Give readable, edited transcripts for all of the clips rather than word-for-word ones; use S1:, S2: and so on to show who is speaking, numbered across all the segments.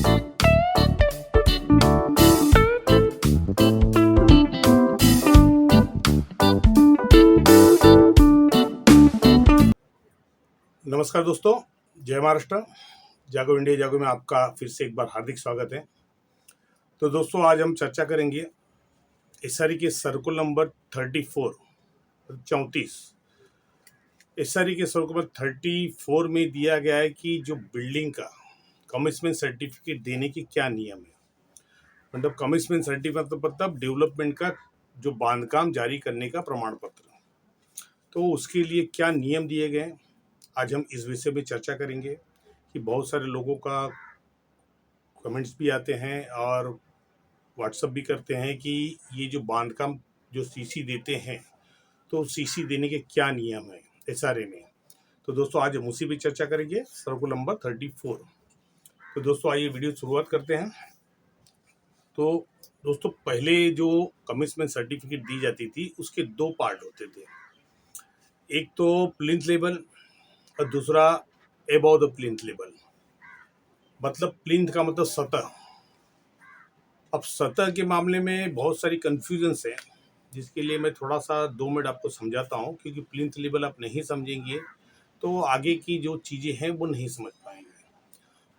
S1: नमस्कार दोस्तों, जय महाराष्ट्र। जागो इंडिया जागो में आपका फिर से एक बार हार्दिक स्वागत है। तो दोस्तों, आज हम चर्चा करेंगे एसआरई के सर्कुलर नंबर 34 एसआरई के सर्कुलर 34 में दिया गया है कि जो बिल्डिंग का कमिटमेंट सर्टिफिकेट देने के क्या नियम है। मतलब कमिटमेंट सर्टिफिकेट मतलब डेवलपमेंट का जो बांधकाम जारी करने का प्रमाण पत्र, तो उसके लिए क्या नियम दिए गए हैं, आज हम इस विषय में चर्चा करेंगे। कि बहुत सारे लोगों का कमेंट्स भी आते हैं और व्हाट्सअप भी करते हैं कि ये जो बांधकाम जो सीसी देते हैं, तो सीसी देने के क्या नियम है एसआरए में। तो दोस्तों, आज हम उसी पर चर्चा करेंगे, सर्कुलर नंबर 34। तो दोस्तों, आइए वीडियो शुरुआत करते हैं। तो दोस्तों, पहले जो कमिटमेंट सर्टिफिकेट दी जाती थी उसके दो पार्ट होते थे। एक तो प्लिंथ लेवल और दूसरा अबव द प्लिंथ लेवल। मतलब प्लिंथ का मतलब सतह। अब सतह के मामले में बहुत सारी कन्फ्यूजन्स है, जिसके लिए मैं थोड़ा सा 2 मिनट आपको समझाता हूँ, क्योंकि प्लिंथ लेवल आप नहीं समझेंगे तो आगे की जो चीज़ें हैं वो नहीं समझ पाएंगे।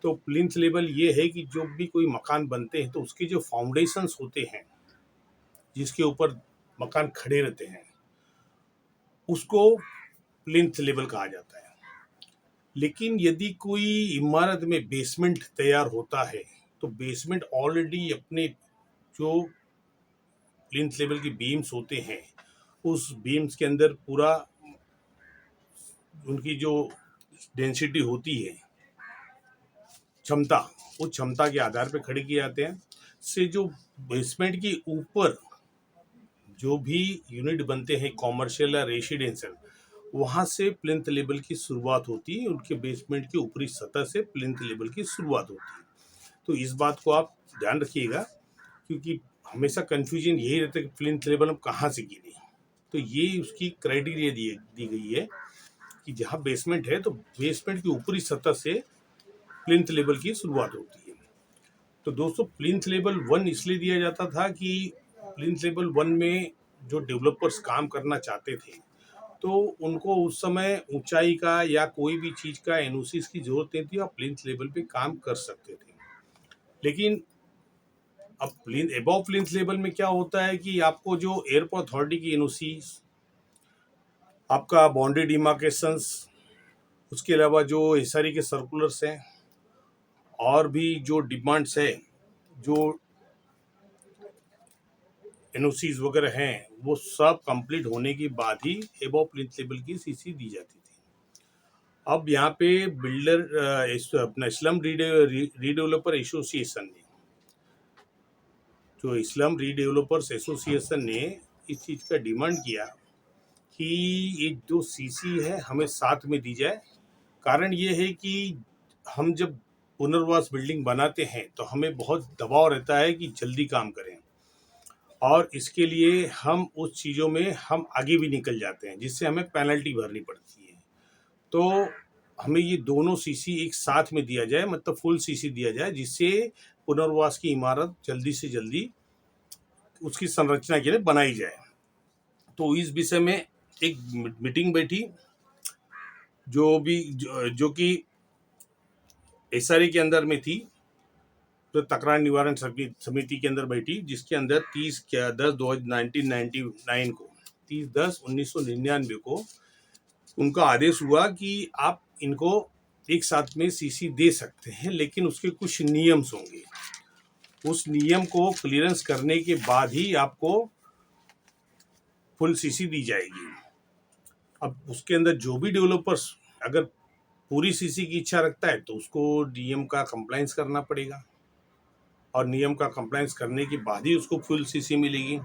S1: तो प्लिंथ लेवल ये है कि जो भी कोई मकान बनते हैं तो उसके जो फाउंडेशंस होते हैं, जिसके ऊपर मकान खड़े रहते हैं, उसको प्लिंथ लेवल कहा जाता है। लेकिन यदि कोई इमारत में बेसमेंट तैयार होता है तो बेसमेंट ऑलरेडी अपने जो प्लिंथ लेवल की बीम्स होते हैं, उस बीम्स के अंदर पूरा उनकी जो डेंसिटी होती है, क्षमता, उस क्षमता के आधार पर खड़े किए जाते हैं। से जो बेसमेंट के ऊपर जो भी यूनिट बनते हैं, कॉमर्शियल या रेसिडेंशियल, वहाँ से प्लिंथ लेवल की शुरुआत होती है। उनके बेसमेंट की ऊपरी सतह से प्लिंथ लेवल की शुरुआत होती है। तो इस बात को आप ध्यान रखिएगा, क्योंकि हमेशा कन्फ्यूजन यही रहता है कि प्लिंथ लेवल हम कहाँ से गिरे। तो ये उसकी क्राइटेरिया दी गई है कि जहाँ बेसमेंट है तो बेसमेंट की ऊपरी सतह से प्लिंथ लेवल की शुरुआत होती है। तो दोस्तों, प्लिंथ लेवल 1 इसलिए दिया जाता था कि प्लिंथ लेवल 1 में जो डेवलपर्स काम करना चाहते थे तो उनको उस समय ऊंचाई का या कोई भी चीज़ का एनओसीज की जरूरत नहीं थी, आप प्लिंथ लेवल पे काम कर सकते थे। लेकिन अब अबव प्लिंथ लेवल में क्या होता है कि आपको जो एयरपोर्ट अथॉरिटी की एनओसी, आपका बाउंड्री डिमार्केशंस, उसके अलावा जो एसआरई के सर्कुलर्स हैं और भी जो डिमांड्स है, जो एनओसीज वगैरह हैं, वो सब कंप्लीट होने के बाद ही अबव प्लिंथ लेवल की सीसी दी जाती थी। अब यहाँ पे अपना इस्लाम रीडेवलपर एसोसिएशन ने, जो इस्लाम रीडेवलपर्स एसोसिएशन ने इस चीज़ का डिमांड किया कि ये जो सीसी है हमें साथ में दी जाए। कारण ये है कि हम जब पुनर्वास बिल्डिंग बनाते हैं तो हमें बहुत दबाव रहता है कि जल्दी काम करें, और इसके लिए हम उस चीज़ों में हम आगे भी निकल जाते हैं, जिससे हमें पेनल्टी भरनी पड़ती है। तो हमें ये दोनों सीसी एक साथ में दिया जाए, मतलब फुल सीसी दिया जाए, जिससे पुनर्वास की इमारत जल्दी से जल्दी उसकी संरचना के लिए बनाई जाए। तो इस विषय में एक मीटिंग बैठी, जो कि एसआरई के अंदर में थी, तो तकरार निवारण समिति के अंदर बैठी, जिसके अंदर 30/10/1999 को 30/10/1999 को उनका आदेश हुआ कि आप इनको एक साथ में सीसी दे सकते हैं, लेकिन उसके कुछ नियम्स होंगे। उस नियम को क्लियरेंस करने के बाद ही आपको फुल सीसी दी जाएगी। अब उसके अंदर जो भी डेवलपर्स अगर पूरी सीसी की इच्छा रखता है तो उसको नियम का कंप्लायंस करना पड़ेगा, और नियम का कंप्लायंस करने के बाद ही उसको फुल सीसी मिलेगी।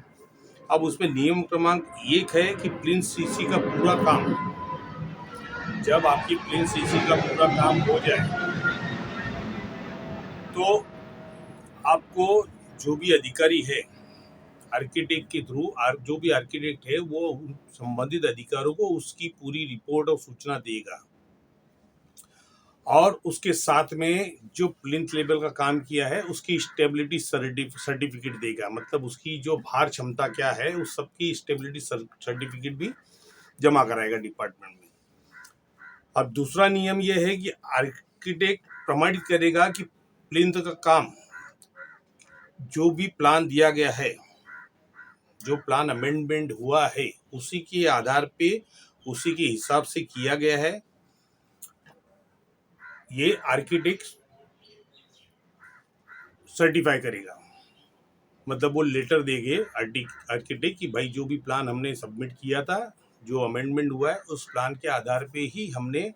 S1: अब उसमें नियम क्रमांक 1 है कि प्लिंथ सीसी का पूरा काम, जब आपकी प्लिंथ सीसी का पूरा काम हो जाए तो आपको जो भी अधिकारी है आर्किटेक्ट के थ्रू, जो भी आर्किटेक्ट है वो संबंधित अधिकारियों को उसकी पूरी रिपोर्ट और सूचना देगा। और उसके साथ में जो प्लिंथ लेवल का काम किया है उसकी स्टेबिलिटी सर्टिफिकेट देगा, मतलब उसकी जो भार क्षमता क्या है उस सबकी स्टेबिलिटी सर्टिफिकेट भी जमा कराएगा डिपार्टमेंट में। अब दूसरा नियम यह है कि आर्किटेक्ट प्रमाणित करेगा कि प्लिंथ का काम जो भी प्लान दिया गया है, जो प्लान अमेंडमेंट हुआ है, उसी के आधार पे उसी के हिसाब से किया गया है। ये आर्किटेक्ट सर्टिफाई करेगा, मतलब वो लेटर देंगे आर्किटेक्ट कि भाई जो भी प्लान हमने सबमिट किया था, जो अमेंडमेंट हुआ है, उस प्लान के आधार पे ही हमने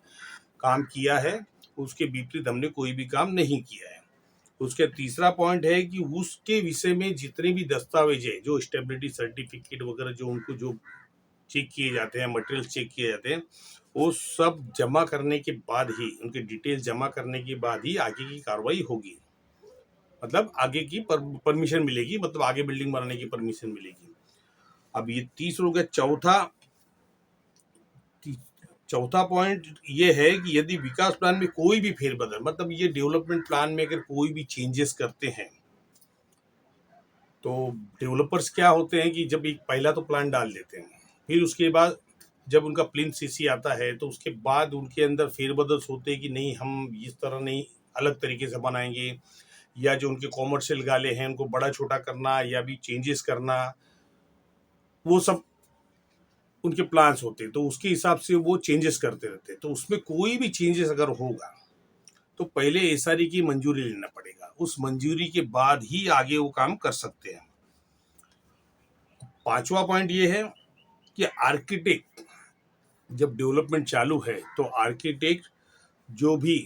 S1: काम किया है, उसके विपरीत हमने कोई भी काम नहीं किया है। उसका तीसरा पॉइंट है कि उसके विषय में जितने भी दस्तावेज है, जो स्टेबिलिटी सर्टिफिकेट वगैरह जो उनको जो चेक किए जाते हैं, मटेरियल चेक किए जाते हैं, वो सब जमा करने के बाद ही, उनके डिटेल्स जमा करने के बाद ही आगे की कार्रवाई होगी, मतलब आगे की परमिशन मिलेगी, मतलब आगे बिल्डिंग बनाने की परमिशन मिलेगी। अब ये 30 हो गया। चौथा पॉइंट ये है कि यदि विकास प्लान में कोई भी फेरबदल, मतलब ये डेवलपमेंट प्लान में अगर कोई भी चेंजेस करते हैं, तो डेवलपर्स क्या होते हैं कि जब एक पहला तो प्लान डाल देते हैं, फिर उसके बाद जब उनका प्लिंथ सीसी आता है तो उसके बाद उनके अंदर फेरबदल होते हैं कि नहीं हम इस तरह नहीं, अलग तरीके से बनाएंगे, या जो उनके कॉमर्शियल गाले हैं उनको बड़ा छोटा करना या भी चेंजेस करना, वो सब उनके प्लान्स होते हैं, तो उसके हिसाब से वो चेंजेस करते रहते हैं। तो उसमें कोई भी चेंजेस अगर होगा तो पहले एसआरई की मंजूरी लेना पड़ेगा, उस मंजूरी के बाद ही आगे वो काम कर सकते हैं। पांचवा पॉइंट ये है कि आर्किटेक्ट जब डेवलपमेंट चालू है तो आर्किटेक्ट जो भी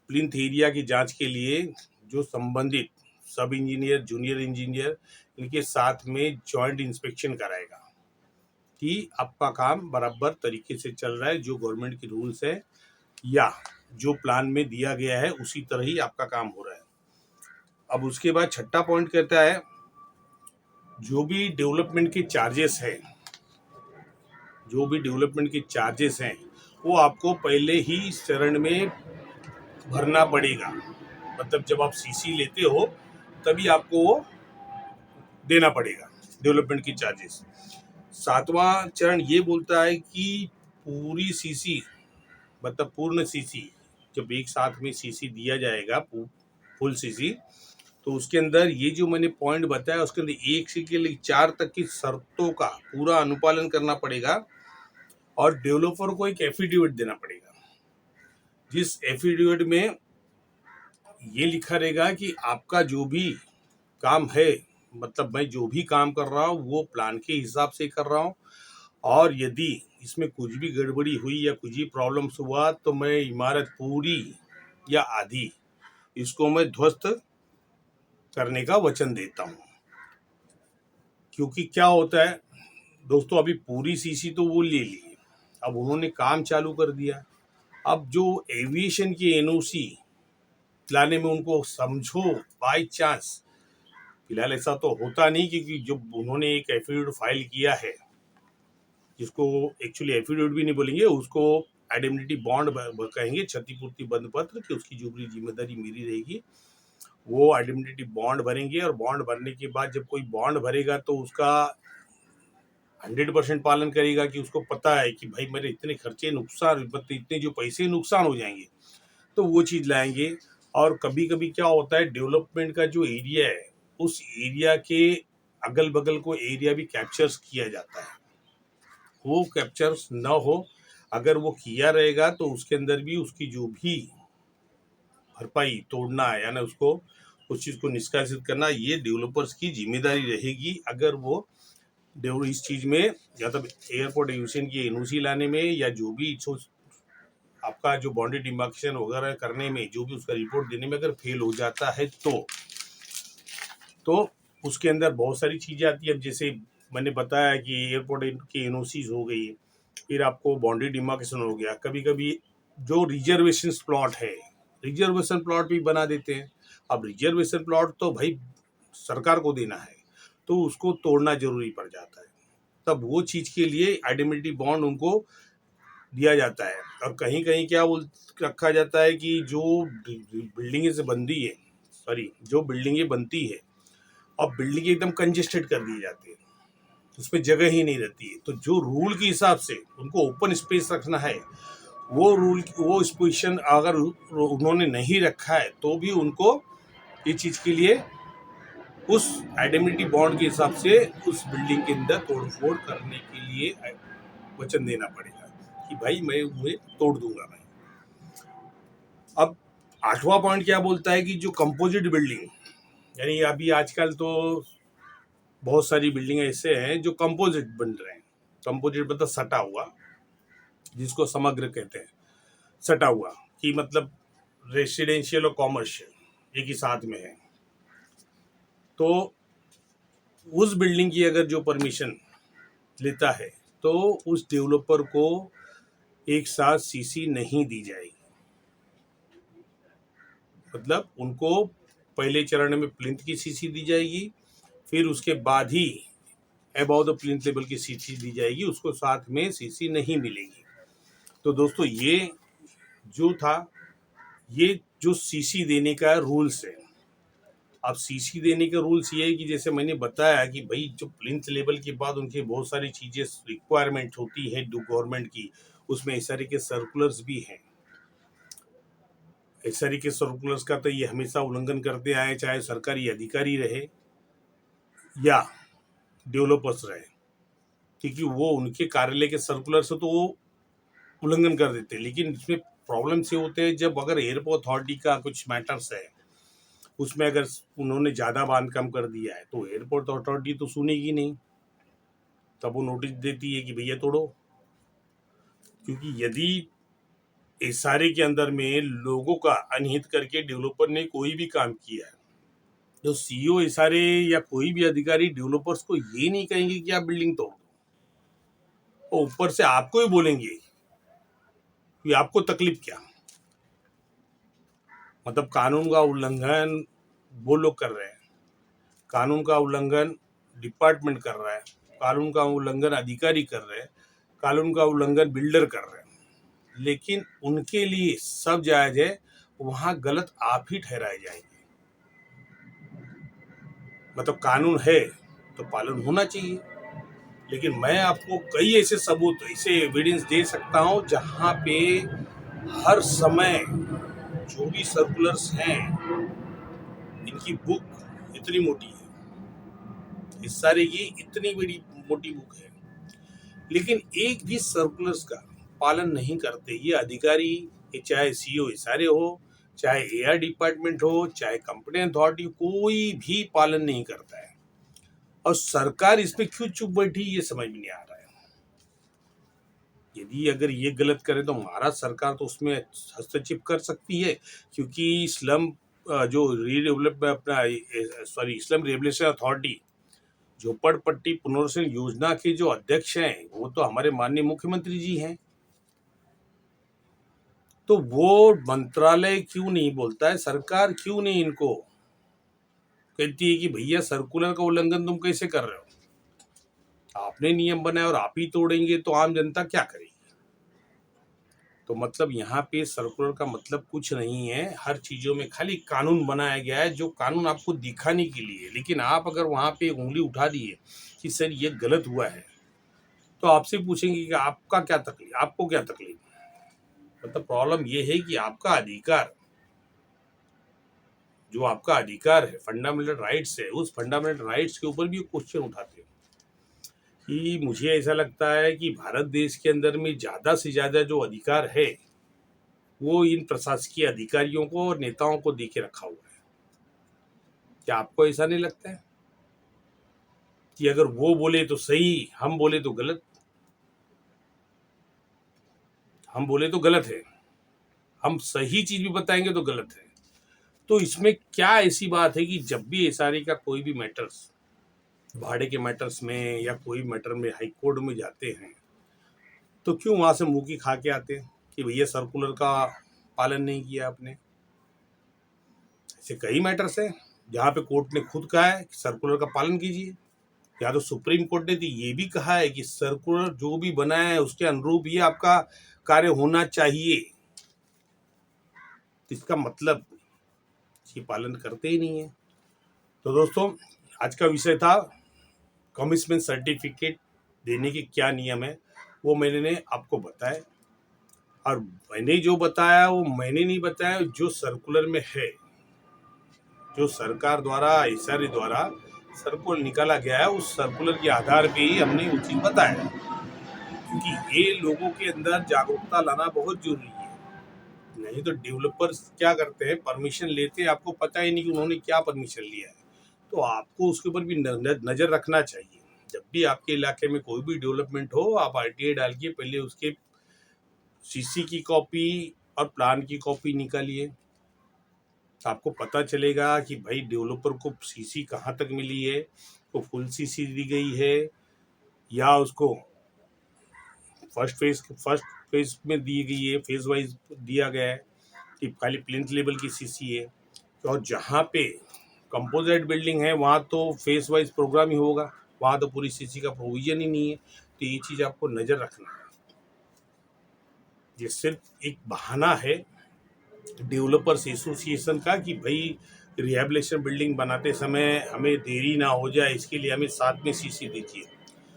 S1: प्लिंथ एरिया की जांच के लिए जो संबंधित सब इंजीनियर, जूनियर इंजीनियर, इनके साथ में जॉइंट इंस्पेक्शन कराएगा कि आपका काम बराबर तरीके से चल रहा है, जो गवर्नमेंट की रूल्स है या जो प्लान में दिया गया है उसी तरह ही आपका काम हो रहा है। अब उसके बाद छठा पॉइंट कहता है जो भी डेवलपमेंट के चार्जेस हैं, जो भी डेवलपमेंट के चार्जेस हैं वो आपको पहले ही चरण में भरना पड़ेगा, मतलब जब आप सीसी लेते हो तभी आपको वो देना पड़ेगा डेवलपमेंट की चार्जेस। सातवां चरण ये बोलता है कि पूरी सीसी, मतलब पूर्ण सीसी, जब एक साथ में सीसी दिया जाएगा फुल सीसी, तो उसके अंदर ये जो मैंने पॉइंट बताया उसके अंदर 1 से लेकर 4 तक की शर्तों का पूरा अनुपालन करना पड़ेगा और डेवलपर को एक एफिडेविट देना पड़ेगा, जिस एफिडेविट में ये लिखा रहेगा कि आपका जो भी काम है, मतलब मैं जो भी काम कर रहा हूँ वो प्लान के हिसाब से कर रहा हूँ, और यदि इसमें कुछ भी गड़बड़ी हुई या कुछ भी प्रॉब्लम्स हुआ तो मैं इमारत पूरी या आधी इसको मैं ध्वस्त करने का वचन देता हूँ। क्योंकि क्या होता है दोस्तों, अभी पूरी सीसी तो वो ले ली, अब उन्होंने काम चालू कर दिया, अब जो एविएशन की एनओसी लाने में उनको समझो बाय चांस, फिलहाल ऐसा तो होता नहीं क्योंकि जब उन्होंने एक एफिडेविट फाइल किया है, जिसको एक्चुअली एफिडेविट भी नहीं बोलेंगे, उसको आइडेंटिटी बॉन्ड कहेंगे, क्षतिपूर्ति बंद पत्र, कि उसकी जो भी जिम्मेदारी मेरी रहेगी, वो आइडेंटिटी बॉन्ड भरेंगे, और बॉन्ड भरने के बाद जब कोई बॉन्ड भरेगा तो उसका 100% पालन करेगा कि उसको पता है कि भाई मेरे इतने खर्चे नुकसान, मतलब इतने जो पैसे नुकसान हो जाएंगे, तो वो चीज़ लाएंगे। और कभी कभी क्या होता है, डेवलपमेंट का जो एरिया है उस एरिया के अगल बगल को एरिया भी कैप्चर्स किया जाता है, वो कैप्चर्स न हो, अगर वो किया रहेगा तो उसके अंदर भी उसकी जो भी भरपाई तोड़ना है, यानी उसको उस चीज़ को निष्कासित करना, ये डेवलपर्स की जिम्मेदारी रहेगी। अगर वो इस चीज़ में, या तो एयरपोर्ट एविएशन की एनओसी लाने में, या जो भी आपका जो बाउंड्री डिमार्केशन वगैरह करने में, जो भी उसका रिपोर्ट देने में अगर फेल हो जाता है तो उसके अंदर बहुत सारी चीज़ें आती है। अब जैसे मैंने बताया कि एयरपोर्ट की एनओसीज हो गई, फिर आपको बाउंड्री डिमार्केशन हो गया, कभी कभी जो रिजर्वेशन प्लॉट है, रिजर्वेशन प्लॉट भी बना देते हैं। अब रिजर्वेशन प्लॉट तो भाई सरकार को देना है, तो उसको तोड़ना जरूरी पड़ जाता है, तब वो चीज़ के लिए आइडेंटिटी बॉन्ड उनको दिया जाता है। और कहीं कहीं क्या बोल रखा जाता है कि जो बिल्डिंगें से बनती है, सॉरी, जो बिल्डिंगें बनती है अब बिल्डिंग एकदम कंजेस्टेड कर दी जाती है, उसमें जगह ही नहीं रहती है। तो जो रूल के हिसाब से उनको ओपन स्पेस रखना है, वो रूल, वो पोजिशन अगर उन्होंने नहीं रखा है तो भी उनको ये चीज़ के लिए उस आइडेंटिटी बॉन्ड के हिसाब से उस बिल्डिंग के अंदर तोड़फोड़ करने के लिए वचन देना पड़ेगा कि भाई मैं उन्हें तोड़ दूंगा मैं। अब 8वां पॉइंट क्या बोलता है कि जो कंपोजिट बिल्डिंग, यानी अभी आजकल तो बहुत सारी बिल्डिंग ऐसे हैं जो कंपोजिट बन रहे हैं। कंपोजिट मतलब सटा हुआ, जिसको समग्र कहते हैं, सटा हुआ, कि मतलब रेसिडेंशियल और कॉमर्शियल एक ही साथ में है। तो उस बिल्डिंग की अगर जो परमिशन लेता है तो उस डेवलपर को एक साथ सीसी नहीं दी जाएगी। मतलब उनको पहले चरण में प्लिंथ की सीसी दी जाएगी, फिर उसके बाद ही अबाउ द प्लिंथ लेवल की सीसी दी जाएगी, उसको साथ में सीसी नहीं मिलेगी। तो दोस्तों ये जो था, ये जो सीसी देने का रूल्स है। अब सीसी देने के रूल्स ये है कि जैसे मैंने बताया कि भाई जो प्लिंथ लेवल के बाद उनकी बहुत सारी चीज़ें रिक्वायरमेंट होती है गवर्नमेंट की, उसमें इस तरह के सर्कुलर्स भी हैं। इस तरह के सर्कुलर्स का तो ये हमेशा उल्लंघन करते आए, चाहे सरकारी अधिकारी रहे या डेवलपर्स रहे, क्योंकि वो उनके कार्यालय के सर्कुलर से तो वो उल्लंघन कर देते हैं। लेकिन इसमें प्रॉब्लम से होते हैं जब अगर एयरपोर्ट अथॉरिटी का कुछ मैटर्स है, उसमें अगर उन्होंने ज़्यादा बांधकाम कर दिया है तो एयरपोर्ट अथॉरिटी तो सुनेगी नहीं, तब वो नोटिस देती है कि भैया तोड़ो। क्योंकि यदि इशारे के अंदर में लोगों का अनहित करके डेवलपर ने कोई भी काम किया है, तो सीईओ इशारे या कोई भी अधिकारी डेवलपर्स को ये नहीं कहेंगे कि आप बिल्डिंग तोड़ दो, और ऊपर से आपको ही बोलेंगे कि आपको तकलीफ क्या। मतलब कानून का उल्लंघन वो लोग कर रहे हैं, कानून का उल्लंघन डिपार्टमेंट कर रहा है, कानून का उल्लंघन अधिकारी कर रहे हैं, कानून का उल्लंघन बिल्डर कर रहे हैं, लेकिन उनके लिए सब जायज है, वहां गलत आप ही ठहराए जाएंगे। मतलब कानून है तो पालन होना चाहिए। लेकिन मैं आपको कई ऐसे सबूत, ऐसे एविडेंस दे सकता हूं जहां पे हर समय जो भी सर्कुलर्स हैं, इनकी बुक इतनी मोटी है, इस सारे की इतनी बड़ी मोटी बुक है, लेकिन एक भी सर्कुलर्स का पालन नहीं करते ये अधिकारी, चाहे सीईओ इशारे हो, चाहे एआर डिपार्टमेंट हो, चाहे कंपनी अथॉरिटी, कोई भी पालन नहीं करता है। और सरकार इस पे क्यों चुप बैठी ये समझ में नहीं आ रहा है। यदि अगर ये गलत करे तो महाराष्ट्र सरकार तो उसमें हस्तक्षेप कर सकती है, क्योंकि स्लम जो रीडेवलप अपना सॉरी स्लम रिहेबिलिटेशन अथॉरिटी, झोपड़पट्टी पुनर्वासन योजना के जो अध्यक्ष हैं वो तो हमारे माननीय मुख्यमंत्री जी हैं। तो वो मंत्रालय क्यों नहीं बोलता है, सरकार क्यों नहीं इनको कहती है कि भैया सर्कुलर का उल्लंघन तुम कैसे कर रहे हो, आपने नियम बनाए और आप ही तोड़ेंगे तो आम जनता क्या करेगी। तो मतलब यहाँ पे सर्कुलर का मतलब कुछ नहीं है, हर चीज़ों में खाली कानून बनाया गया है जो कानून आपको दिखाने के लिए। लेकिन आप अगर वहाँ पे उंगली उठा दिए कि सर ये गलत हुआ है, तो आपसे पूछेंगे कि आपका क्या तकलीफ, आपको क्या तकलीफ। मतलब प्रॉब्लम ये है कि आपका अधिकार, जो आपका अधिकार है, फंडामेंटल राइट्स है, उस फंडामेंटल राइट्स के ऊपर भी क्वेश्चन उठाते हैं। कि मुझे ऐसा लगता है कि भारत देश के अंदर में ज़्यादा से ज़्यादा जो अधिकार है वो इन प्रशासकीय अधिकारियों को और नेताओं को देके रखा हुआ है। क्या आपको ऐसा नहीं लगता है कि अगर वो बोले तो सही, हम बोले तो गलत, हम बोले तो गलत है, हम सही चीज भी बताएंगे तो गलत है। तो इसमें क्या ऐसी बात है कि जब भी एसआरए का कोई भी मैटर्स, भाड़े के मैटर्स में या कोई मैटर में हाई कोर्ट में जाते हैं, तो क्यों वहां से मुंह की खा के आते हैं कि भैया सर्कुलर का पालन नहीं किया आपने। ऐसे कई मैटर्स हैं जहाँ पे कोर्ट ने खुद कहा है कि सर्कुलर का पालन कीजिए। या तो सुप्रीम कोर्ट ने तो ये भी कहा है कि सर्कुलर जो भी बना है उसके अनुरूप ही आपका कार्य होना चाहिए, इसका मतलब ये पालन करते ही नहीं है। तो दोस्तों, आज का विषय था कमिश्मेंट सर्टिफिकेट देने के क्या नियम है, वो मैंने आपको बताया। और मैंने जो बताया वो मैंने नहीं बताया, जो सर्कुलर में है, जो सरकार द्वारा एसआरई द्वारा सर्कुलर निकाला गया है, उस सर्कुलर के आधार पे ही हमने वो चीज बताया। क्योंकि ये लोगों के अंदर जागरूकता लाना बहुत जरूरी है। नहीं तो डेवलपर्स क्या करते हैं, परमिशन लेते हैं, आपको पता ही नहीं कि उन्होंने क्या परमिशन लिया है। तो आपको उसके ऊपर भी नजर रखना चाहिए। जब भी आपके इलाके में कोई भी डेवलपमेंट हो, आप आरटीआई डाल के पहले उसके सीसी की कॉपी और प्लान की कॉपी निकालिए। आपको पता चलेगा कि भाई डेवलपर को सीसी कहाँ तक मिली है, वो फुल सीसी दी गई है या उसको फर्स्ट फेज में दी गई है, फेज वाइज दिया गया है कि खाली प्लिंथ लेवल की सीसी है। और जहाँ पे कंपोजिट बिल्डिंग है वहाँ तो फेज वाइज प्रोग्राम ही होगा, वहाँ तो पूरी सीसी का प्रोविजन ही नहीं है। तो ये चीज़ आपको नज़र रखना है। ये सिर्फ एक बहाना है डेवलपर्स एसोसिएशन का कि भाई रिहेबिलिटेशन बिल्डिंग बनाते समय हमें देरी ना हो जाए, इसके लिए हमें साथ में सीसी दीजिए।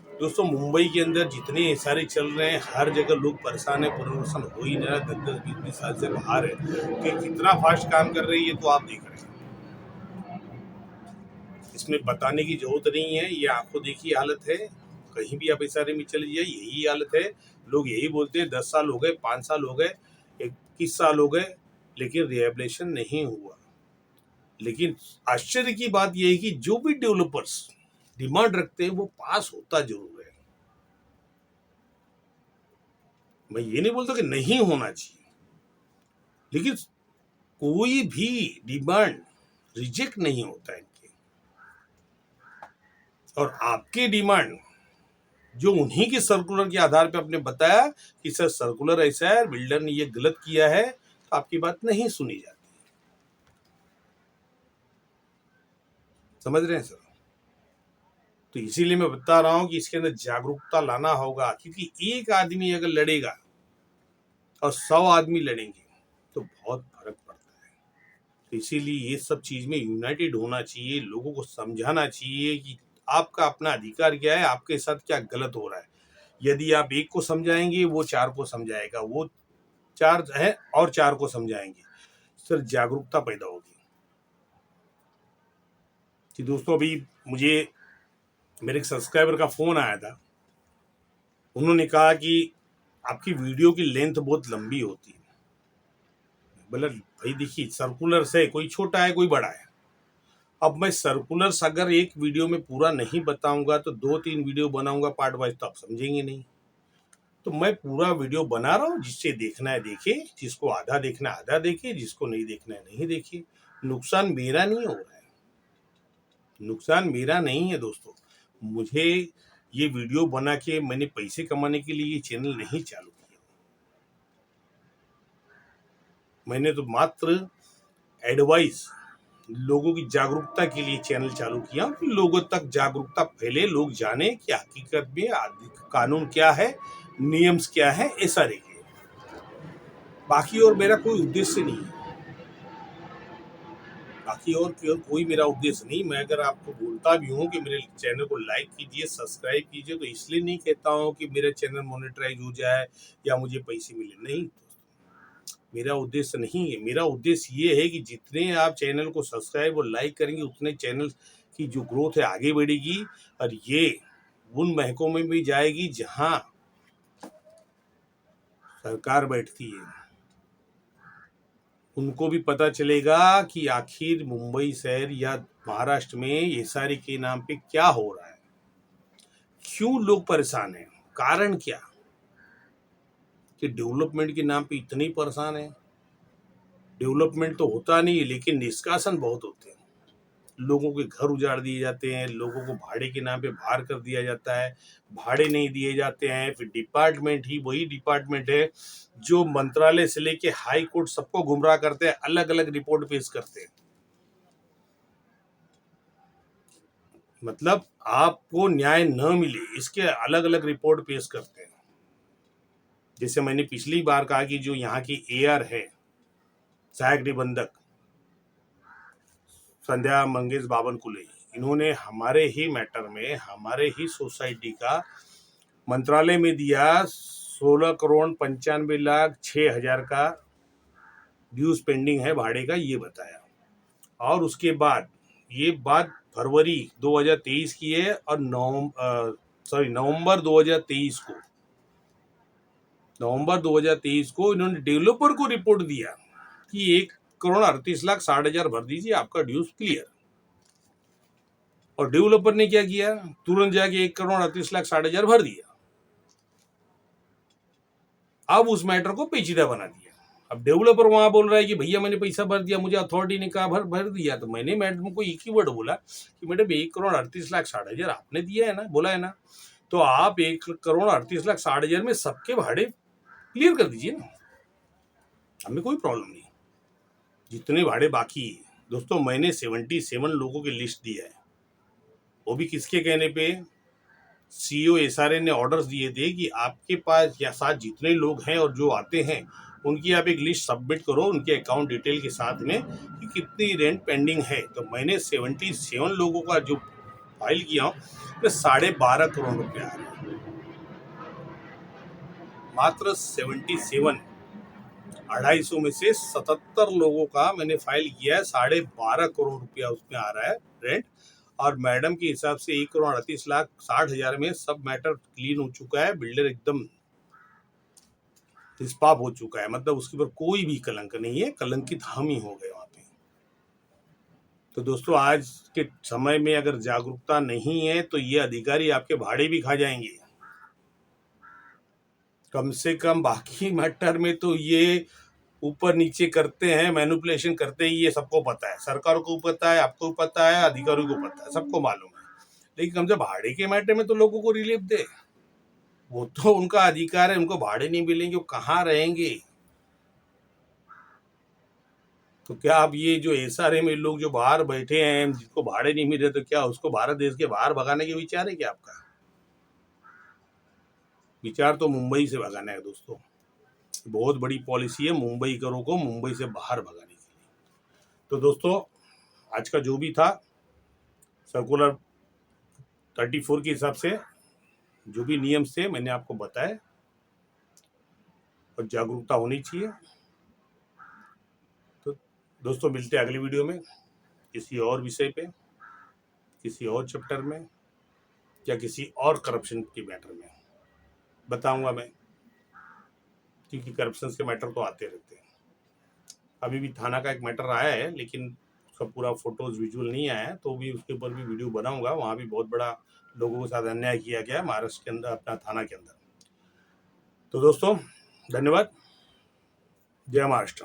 S1: दोस्तों, मुंबई के अंदर जितने एसआरए चल रहे हैं, हर जगह लोग परेशान है, पुनर्वसन हो ही नहीं रहा, 10-10, 20-20 साल से बाहर है कि कितना फास्ट काम कर रही है, तो आप देख रहे हैं। इसमें बताने की जरूरत नहीं है, ये आंखों देखी हालत है। कहीं भी आप एसआरए में चले जाइए, यही हालत है। लोग यही बोलते हैं 10 साल हो गए, 5 साल हो गए, 21 साल हो गए, लेकिन रिहेबिलिटेशन नहीं हुआ। लेकिन आश्चर्य की बात यह है कि जो भी डेवलपर्स डिमांड रखते हैं वो पास होता जरूर है। मैं ये नहीं बोलता कि नहीं होना चाहिए, लेकिन कोई भी डिमांड रिजेक्ट नहीं होता है इनके। और आपके डिमांड जो उन्हीं के सर्कुलर के आधार पे आपने बताया कि सर सर्कुलर ऐसा है, बिल्डर ने ये गलत किया है, तो आपकी बात नहीं सुनी जाती। समझ रहे हैं सर? तो इसीलिए मैं बता रहा हूं कि इसके अंदर जागरूकता लाना होगा, क्योंकि एक आदमी अगर लड़ेगा और 100 आदमी लड़ेंगे तो बहुत फर्क पड़ता है। तो इसीलिए ये सब चीज में यूनाइटेड होना चाहिए, लोगों को समझाना चाहिए कि आपका अपना अधिकार क्या है, आपके साथ क्या गलत हो रहा है। यदि आप एक को समझाएंगे, वो 4 को समझाएगा, वो 4 है और 4 को समझाएंगे, सर जागरूकता पैदा होगी। कि दोस्तों, अभी मुझे मेरे एक सब्सक्राइबर का फोन आया था। उन्होंने कहा कि आपकी वीडियो की लेंथ बहुत लंबी होती है। बोला भाई देखिए, सर्कुलर से कोई छोटा है कोई बड़ा है। अब मैं सर्कुलर्स अगर एक वीडियो में पूरा नहीं बताऊंगा तो 2-3 वीडियो बनाऊंगा पार्ट वाइज, तो आप समझेंगे नहीं। तो मैं पूरा वीडियो बना रहा हूँ, जिससे देखना है देखे, जिसको आधा देखना है आधा देखे, जिसको नहीं देखना है नहीं देखे। नुकसान मेरा नहीं हो रहा है, नुकसान मेरा नहीं है दोस्तों। मुझे ये वीडियो बना के मैंने पैसे कमाने के लिए ये चैनल नहीं चालू किया। मैंने तो मात्र एडवाइस, लोगों की जागरूकता के लिए चैनल चालू किया कि लोगों तक जागरूकता फैले, लोग जाने कि हकीकत में कानून क्या है, नियम्स क्या है एसआरए के। बाकी और मेरा कोई उद्देश्य नहीं है, बाकी और कोई मेरा उद्देश्य नहीं। मैं अगर आपको बोलता भी हूँ कि मेरे चैनल को लाइक कीजिए, सब्सक्राइब कीजिए, तो इसलिए नहीं कहता हूँ कि मेरा चैनल मोनेटाइज हो जाए या मुझे पैसे मिले, नहीं। मेरा उद्देश्य नहीं है। मेरा उद्देश्य ये है कि जितने आप चैनल को सब्सक्राइब और लाइक करेंगे, उतने चैनल की जो ग्रोथ है आगे बढ़ेगी, और ये उन महकों में भी जाएगी जहां सरकार बैठती है। उनको भी पता चलेगा कि आखिर मुंबई शहर या महाराष्ट्र में एसआरए के नाम पे क्या हो रहा है, क्यों लोग परेशान हैं, कारण क्या कि डेवलपमेंट के नाम पे इतने परेशान है। डेवलपमेंट तो होता नहीं है, लेकिन निष्कासन बहुत होते हैं। लोगों के घर उजाड़ दिए जाते हैं, लोगों को भाड़े के नाम पे बाहर कर दिया जाता है, भाड़े नहीं दिए जाते हैं। फिर डिपार्टमेंट ही वही डिपार्टमेंट है जो मंत्रालय से लेके हाई कोर्ट सबको गुमराह करते हैं, अलग अलग रिपोर्ट पेश करते हैं। मतलब आपको न्याय न मिले इसके अलग अलग रिपोर्ट पेश करते हैं। जैसे मैंने पिछली बार कहा कि जो यहाँ की एयर है, सहायक निबंधक संध्या मंगेश बावनकुले, इन्होंने हमारे ही मैटर में हमारे ही सोसाइटी का मंत्रालय में दिया 16,95,06,000 का ड्यूज पेंडिंग है भाड़े का, ये बताया। और उसके बाद ये बात फरवरी 2023 की है, और नवंबर 2023 को इन्होंने डेवलपर को रिपोर्ट दिया कि 1,38,60,000 भर दीजिए, आपका ड्यूज क्लियर। और डेवलपर ने क्या किया, तुरंत जाके 1,38,60,000 भर दिया। अब उस मैटर को पेचीदा बना दिया। अब डेवलपर वहां बोल रहा है कि भैया मैंने पैसा भर दिया, मुझे अथॉरिटी ने कहा भर दिया। तो मैंने मैडम को एक ही वर्ड बोला कि मैडम 1,38,60,000 आपने दिया है ना, बोला है ना, तो आप 1,38,60,000 में सबके भाड़े क्लियर कर दीजिए ना, हमें कोई प्रॉब्लम नहीं, जितने भाड़े बाकी है। दोस्तों मैंने 77 लोगों की लिस्ट दिया है, वो भी किसके कहने पे, सीईओ एसआरए ने ऑर्डर्स दिए थे कि आपके पास या साथ जितने लोग हैं और जो आते हैं उनकी आप एक लिस्ट सबमिट करो उनके अकाउंट डिटेल के साथ में कि कितनी रेंट पेंडिंग है। तो मैंने 77 लोगों का जो फाइल किया हूँ, तो 12.5 करोड़ रुपये आ रहे हैं, मात्र 77। 250 में से 77 लोगों का मैंने फाइल किया है, 12.5 करोड़ रुपया उसमें आ रहा है रेंट। और मैडम के हिसाब से 1,38,60,000 में सब मैटर क्लीन हो चुका है, बिल्डर एकदम निष्पाप हो चुका है, मतलब उसके ऊपर कोई भी कलंक नहीं है, कलंकित हम ही हो गए वहां पे। तो दोस्तों आज के समय में अगर जागरूकता नहीं है तो ये अधिकारी आपके भाड़े भी खा जाएंगे। कम से कम बाकी मैटर में तो ये ऊपर नीचे करते हैं, मैनिपुलेशन करते हैं, ये सबको पता है, सरकार को पता है, आपको पता है, अधिकारियों को पता है, सबको मालूम है। लेकिन कम से भाड़े के मैटर में तो लोगों को रिलीफ दे, वो तो उनका अधिकार है, उनको भाड़े नहीं मिलेंगे वो कहाँ रहेंगे। तो क्या आप ये जो एसआरए में लोग जो बाहर बैठे हैं जिसको भाड़े नहीं मिल रहे, तो क्या उसको भारत देश के बाहर भगाने के विचार है क्या आपका? विचार तो मुंबई से भगाना है दोस्तों, बहुत बड़ी पॉलिसी है मुंबई करों को मुंबई से बाहर भगाने के लिए। तो दोस्तों आज का जो भी था सर्कुलर 34 के हिसाब से जो भी नियम थे मैंने आपको बताया, और जागरूकता होनी चाहिए। तो दोस्तों मिलते हैं अगली वीडियो में किसी और विषय पे, किसी और चैप्टर में, या किसी और करप्शन के मैटर में बताऊंगा मैं, क्योंकि करप्शन के मैटर तो आते रहते हैं। अभी भी थाना का एक मैटर आया है लेकिन उसका पूरा फोटोज विजुअल नहीं आया है, तो भी उसके ऊपर भी वीडियो बनाऊंगा। वहाँ भी बहुत बड़ा लोगों के साथ अन्याय किया गया है महाराष्ट्र के अंदर, अपना थाना के अंदर। तो दोस्तों धन्यवाद, जय महाराष्ट्र।